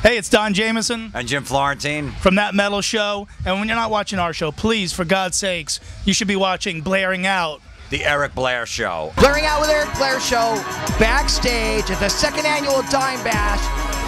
Hey, it's Don Jamieson. And Jim Florentine. From That Metal Show. And when you're not watching our show, please, for God's sakes, you should be watching Blairing Out. The Eric Blair Show. Blairing Out with Eric Blair Show, backstage at the second annual Dime Bash,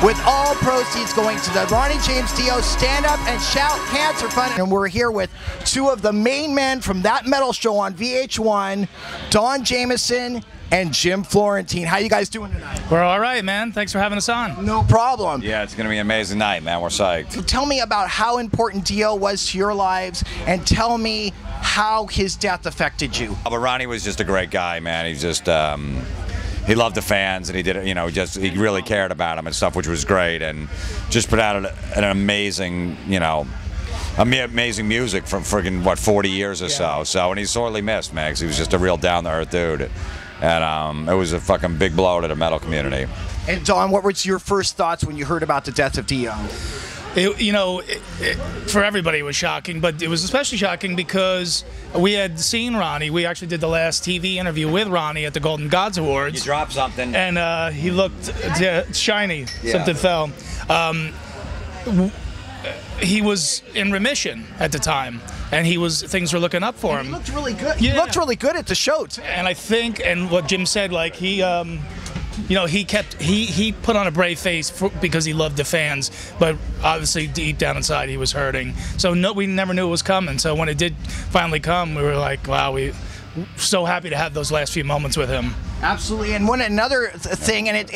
with all proceeds going to the Ronnie James Dio Stand Up and Shout Cancer Fund. And we're here with two of the main men from That Metal Show on VH1, Don Jamieson and Jim Florentine. How you guys doing tonight? We're all right, man. Thanks for having us on. No problem. Yeah, it's going to be an amazing night, man. We're psyched. Tell me about how important Dio was to your lives, and tell me how his death affected you. But Ronnie was just a great guy, man. He's just, he loved the fans, and he did it, you know, he really cared about them and stuff, which was great, and just put out an amazing, you know, amazing music from friggin' what, 40 years or so. So, and he's sorely missed, man, 'cause he was just a real down-to-earth dude. And it was a fucking big blow to the metal community. And Don, what was your first thoughts when you heard about the death of Dio? For everybody it was shocking, but it was especially shocking because we had seen Ronnie. We actually did the last TV interview with Ronnie at the Golden Gods Awards. You dropped something. And he looked shiny. Yeah. Something fell. He was in remission at the time, and things were looking up for him. He looked really good. He looked really good at the show too. And I think, and what Jim said, like he put on a brave face because he loved the fans, but obviously deep down inside he was hurting. So we never knew it was coming. So when it did finally come, we were like, wow, we so happy to have those last few moments with him. Absolutely. And another thing, and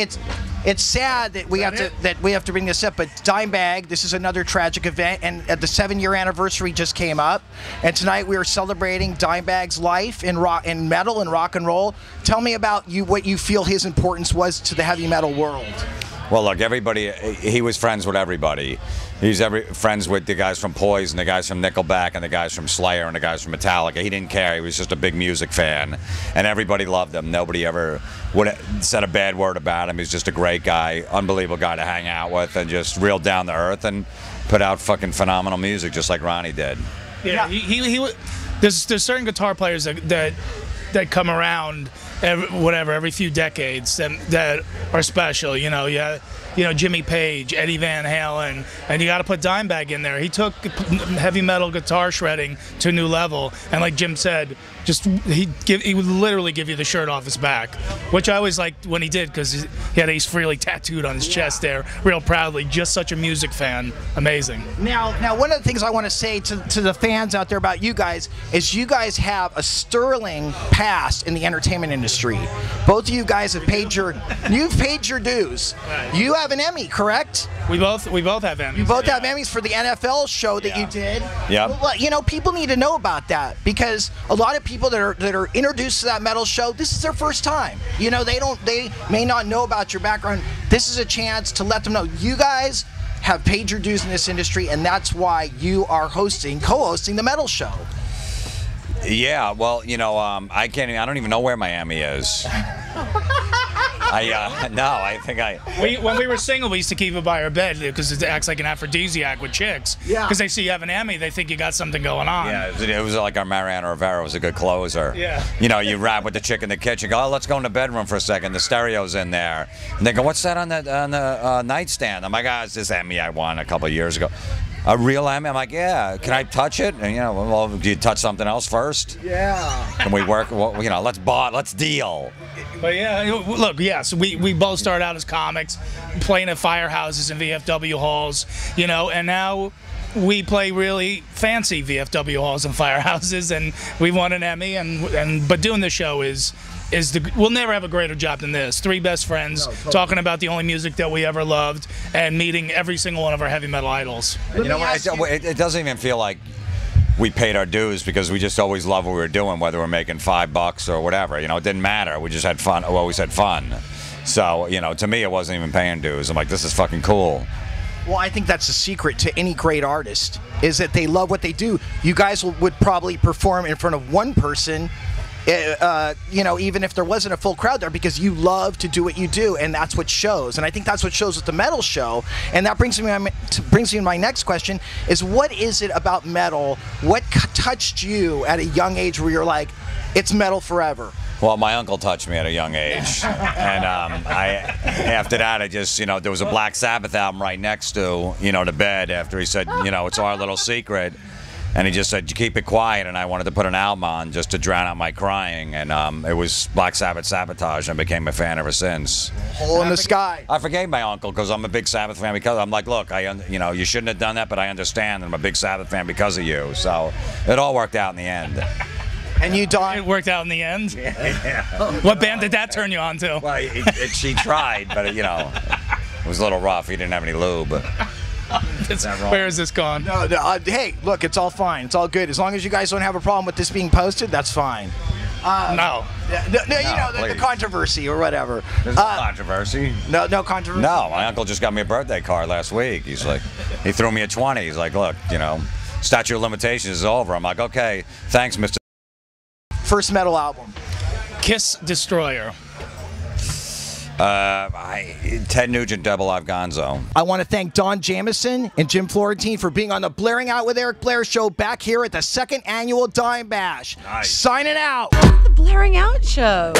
it's sad that we have to bring this up, but Dimebag, this is another tragic event, and the 7-year anniversary just came up, and tonight we are celebrating Dimebag's life in metal and rock and roll. Tell me about what you feel his importance was to the heavy metal world. Well, look, he was friends with everybody. He's friends with the guys from Poison, the guys from Nickelback, and the guys from Slayer, and the guys from Metallica. He didn't care. He was just a big music fan, and everybody loved him. Nobody ever would have said a bad word about him. He's just a great guy, unbelievable guy to hang out with, and just real down to earth, and put out fucking phenomenal music just like Ronnie did. Yeah, there's certain guitar players that come around every few decades that are special, Jimmy Page, Eddie Van Halen, and you got to put Dimebag in there. He took heavy metal guitar shredding to a new level, and like Jim said, he would literally give you the shirt off his back, which I always liked when he did, because he had Ace Frehley tattooed on his chest there, real proudly. Just such a music fan, amazing. Now, one of the things I want to say to the fans out there about you guys is you guys have a sterling past in the entertainment industry. Both of you guys have paid your dues. You have an Emmy, correct? We both have Emmys. You both have Emmys for the NFL show that you did. Yeah. Well, people need to know about that, because a lot of people that are introduced to That Metal Show, this is their first time. They may not know about your background. This is a chance to let them know you guys have paid your dues in this industry, and that's why you are co-hosting The Metal Show. Yeah, well, I don't even know where Miami is. When we were single, we used to keep it by our bed because it acts like an aphrodisiac with chicks. Yeah. Because they see you have an Emmy, they think you got something going on. Yeah, it was like our Mariano Rivera was a good closer. Yeah. You rap with the chick in the kitchen, go, oh, let's go in the bedroom for a second. The stereo's in there. And they go, what's that on the nightstand? I'm like, it's this Emmy I won a couple of years ago. A real Emmy? I'm like, yeah. Can I touch it? And well, do you touch something else first? Yeah. Can we work? Well, let's deal. But yeah, look, so we both started out as comics, playing at firehouses and VFW halls, and now we play really fancy VFW halls and firehouses, and we won an Emmy, but doing this show we'll never have a greater job than this. Three best friends talking about the only music that we ever loved and meeting every single one of our heavy metal idols. And it doesn't even feel like we paid our dues, because we just always loved what we were doing, whether we're making $5 or whatever. It didn't matter. We just had fun. We always had fun. So, to me, it wasn't even paying dues. I'm like, this is fucking cool. Well, I think that's the secret to any great artist, is that they love what they do. You guys would probably perform in front of one person, even if there wasn't a full crowd there, because you love to do what you do, and that's what shows. And I think that's what shows with the metal show. And that brings me to my next question: is what is it about metal? What touched you at a young age where you're like, it's metal forever? Well, my uncle touched me at a young age, and after that, I just, there was a Black Sabbath album right next to, the bed. After he said, it's our little secret, and he just said, you keep it quiet, and I wanted to put an album on just to drown out my crying, and it was Black Sabbath Sabotage, and I became a fan ever since. Hole in the sky. I forgave my uncle because I'm a big Sabbath fan. Because I'm like, look, you shouldn't have done that, but I understand, and I'm a big Sabbath fan because of you. So it all worked out in the end. And you, Don? It worked out in the end? Yeah. What band did that turn you on to? Well, she tried, but, it was a little rough. He didn't have any lube. Where is this gone? No, hey, look, it's all fine. It's all good. As long as you guys don't have a problem with this being posted, that's fine. No. The controversy or whatever. There's no controversy. No controversy? No, my uncle just got me a birthday card last week. He's like, he threw me a 20. He's like, look, statute of limitations is over. I'm like, okay, thanks, Mr. First metal album. Kiss Destroyer. Ted Nugent, Double Live Gonzo. I want to thank Don Jamieson and Jim Florentine for being on the Blairing Out with Eric Blair show back here at the 2nd annual Dime Bash. Nice. Signing out. The Blairing Out Show.